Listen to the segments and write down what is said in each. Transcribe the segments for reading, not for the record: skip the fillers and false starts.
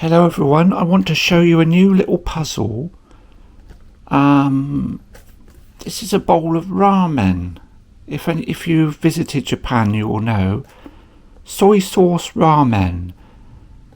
Hello everyone, I want to show you a new little puzzle. This is a bowl of ramen. If you've visited Japan, you will know. Soy sauce ramen.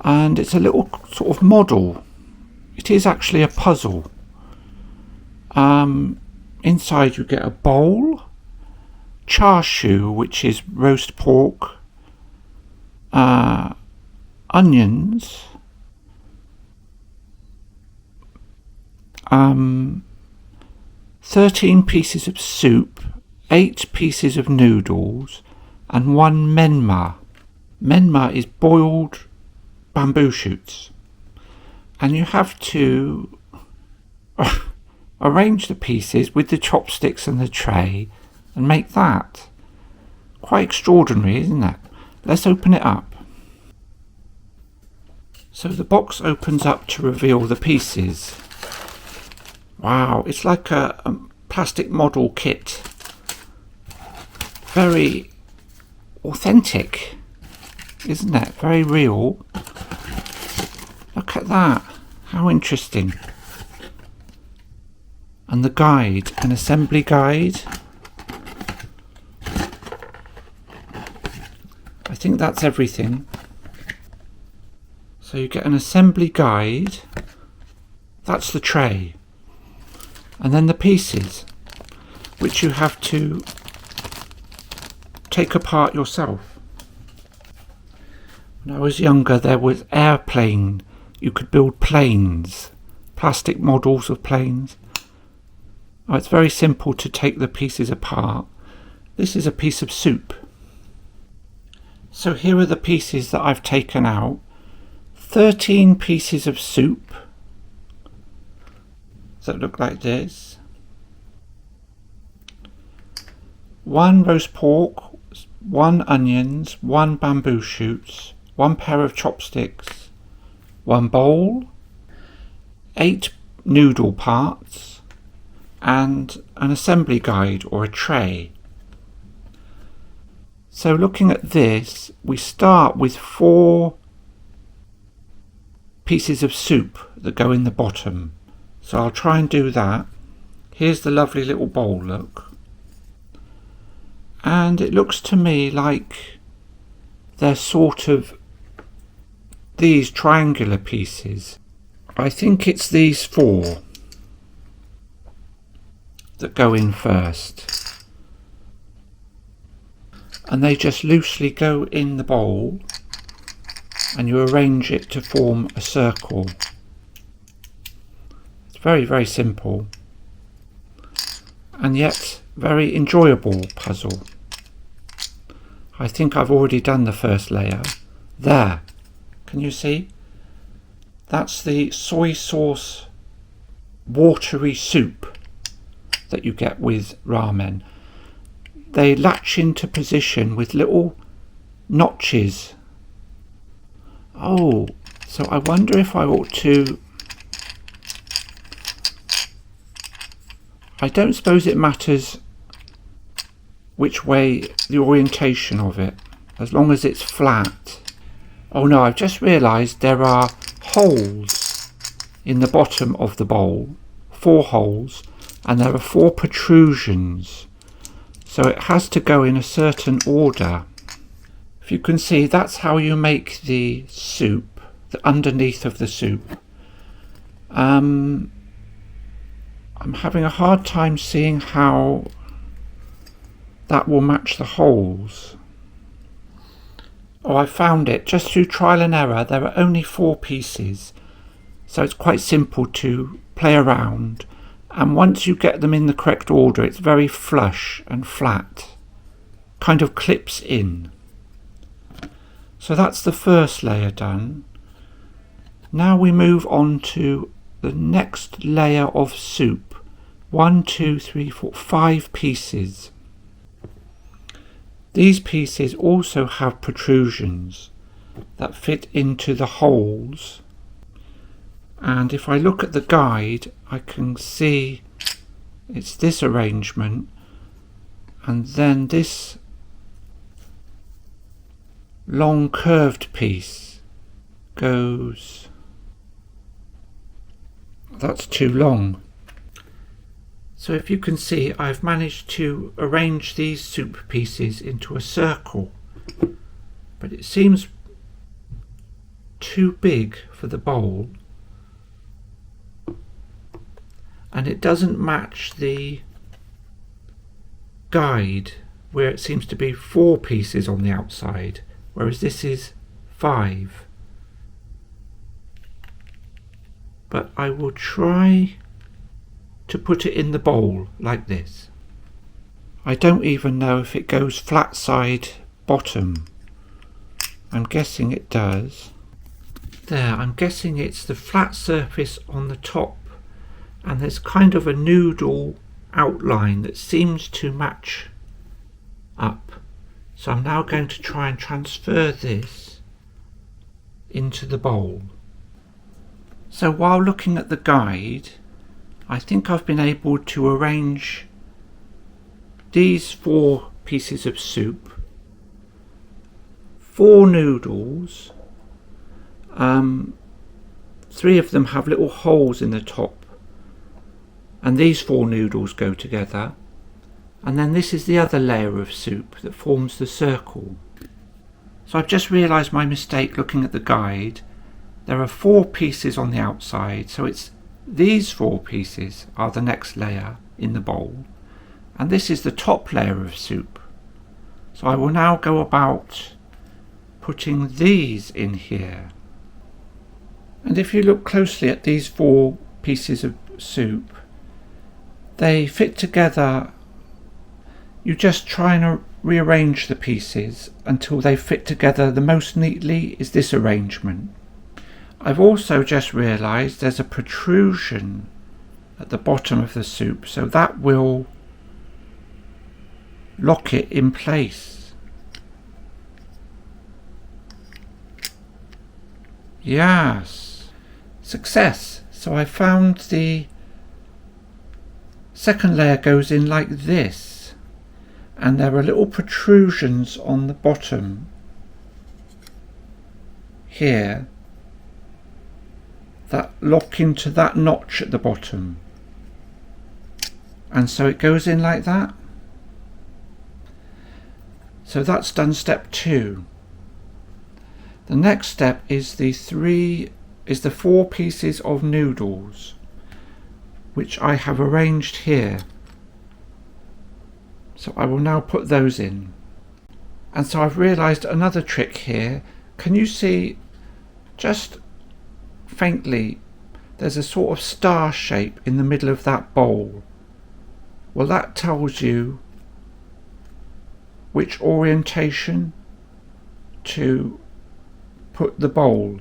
And it's a little sort of model. It is actually a puzzle. Inside you get a bowl, char-siu, which is roast pork, onions, 13 pieces of soup, 8 pieces of noodles, and 1 menma. Menma is boiled bamboo shoots. And you have to arrange the pieces with the chopsticks and the tray and make that. Quite extraordinary, isn't it? Let's open it up. So the box opens up to reveal the pieces. Wow, it's like a plastic model kit. Very authentic, isn't it? Very real. Look at that. How interesting. And the guide, an assembly guide. I think that's everything. So you get an assembly guide. That's the tray. And then the pieces, which you have to take apart yourself. When I was younger, there was airplane. You could build planes, plastic models of planes. Oh, it's very simple to take the pieces apart. This is a piece of soup. So here are the pieces that I've taken out. 13 pieces of soup that look like this. 1 roast pork, 1 onions, 1 bamboo shoots, 1 pair of chopsticks, 1 bowl, 8 noodle parts, and an assembly guide or a tray. So looking at this, we start with 4 pieces of soup that go in the bottom. So I'll try and do that. Here's the lovely little bowl, look. And it looks to me like they're sort of these triangular pieces. I think it's these 4 that go in first. And they just loosely go in the bowl and you arrange it to form a circle. Very, very simple and yet very enjoyable puzzle. I think I've already done the first layer. There, can you see? That's the soy sauce watery soup that you get with ramen. They latch into position with little notches. Oh, so I wonder if I ought to... I don't suppose it matters which way the orientation of it, as long as it's flat. Oh no, I've just realised there are holes in the bottom of the bowl, 4 holes, and there are 4 protrusions. So it has to go in a certain order. If you can see, that's how you make the soup, the underneath of the soup. I'm having a hard time seeing how that will match the holes. Oh, I found it. Just through trial and error, there are only 4 pieces. So it's quite simple to play around. And once you get them in the correct order, it's very flush and flat. Kind of clips in. So that's the first layer done. Now we move on to the next layer of soup. 1, 2, 3, 4, 5 pieces. These pieces also have protrusions that fit into the holes. And if I look at the guide, I can see it's this arrangement, and then this long curved piece goes that's too long. So if you can see, I've managed to arrange these soup pieces into a circle, but it seems too big for the bowl, and it doesn't match the guide where it seems to be 4 pieces on the outside, whereas this is 5. But I will try to put it in the bowl like this. I don't even know if it goes flat side bottom. I'm guessing it does. There, I'm guessing it's the flat surface on the top, and there's kind of a noodle outline that seems to match up. So I'm now going to try and transfer this into the bowl. So while looking at the guide, I think I've been able to arrange these 4 pieces of soup, 4 noodles, 3 of them have little holes in the top, and these 4 noodles go together, and then this is the other layer of soup that forms the circle. So I've just realised my mistake looking at the guide. There are 4 pieces on the outside, so it's these 4 pieces are the next layer in the bowl, and this is the top layer of soup. So I will now go about putting these in here. And if you look closely at these 4 pieces of soup, they fit together. You just try and rearrange the pieces until they fit together. The most neatly is this arrangement. I've also just realised there's a protrusion at the bottom of the soup, so that will lock it in place. Yes, success. So I found the second layer goes in like this, and there are little protrusions on the bottom here that lock into that notch at the bottom, and so it goes in like that. So that's done step 2. The next step is the 4 pieces of noodles, which I have arranged here. So I will now put those in. And so I've realised another trick here. Can you see just faintly there's a sort of star shape in the middle of that bowl? Well, that tells you which orientation to put the bowl.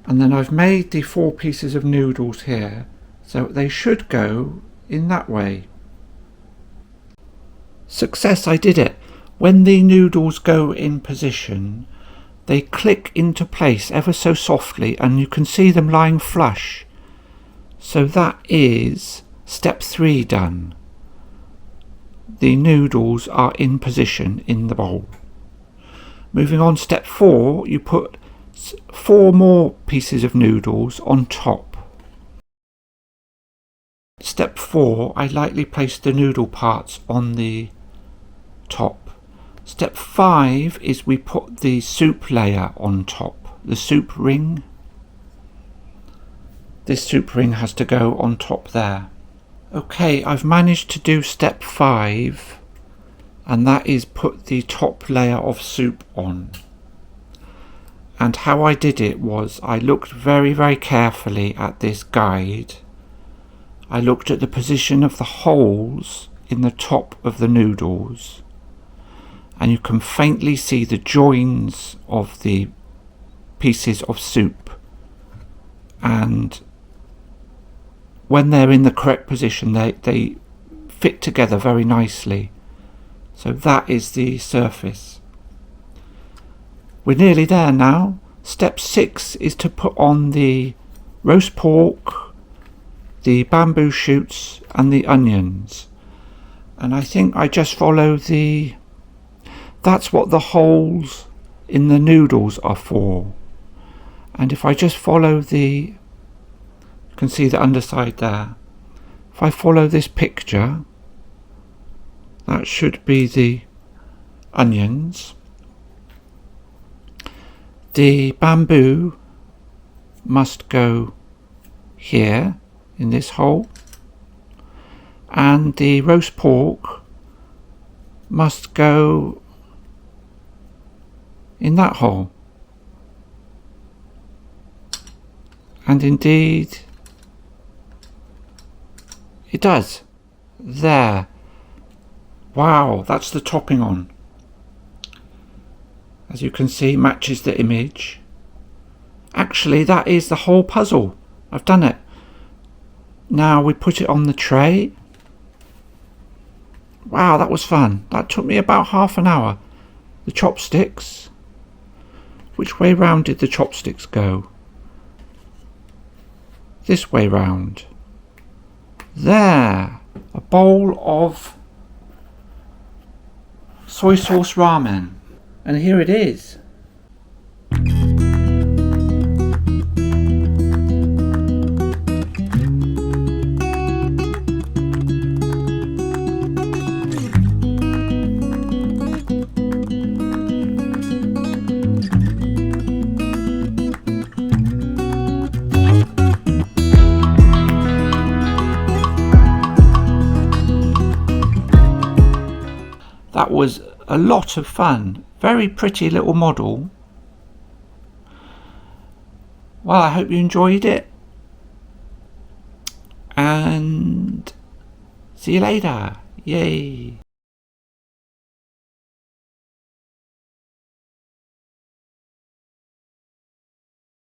And then I've made the 4 pieces of noodles here, so they should go in that way. Success, I did it. When the noodles go in position, they click into place ever so softly, and you can see them lying flush. So that is step 3 done. The noodles are in position in the bowl. Moving on, step 4, you put 4 more pieces of noodles on top. Step 4, I lightly place the noodle parts on the top. Step 5 is we put the soup layer on top, the soup ring. This soup ring has to go on top there. Okay, I've managed to do step 5, and that is put the top layer of soup on. And how I did it was I looked very, very carefully at this guide. I looked at the position of the holes in the top of the noodles, and you can faintly see the joins of the pieces of soup, and when they're in the correct position they fit together very nicely. So that is the surface. We're nearly there now. Step 6 is to put on the roast pork, the bamboo shoots and the onions, and I think I just follow that's what the holes in the noodles are for. And if I just follow you can see the underside there. If I follow this picture, that should be the onions. The bamboo must go here in this hole, and the roast pork must go in that hole. And indeed it does. There. Wow, that's the topping on. As you can see, matches the image. Actually, that is the whole puzzle. I've done it. Now we put it on the tray. Wow, that was fun. That took me about half an hour. The chopsticks. Which way round did the chopsticks go? This way round. There. A bowl of soy sauce ramen. And here it is. That was a lot of fun. Very pretty little model. Well, I hope you enjoyed it. And see you later. Yay.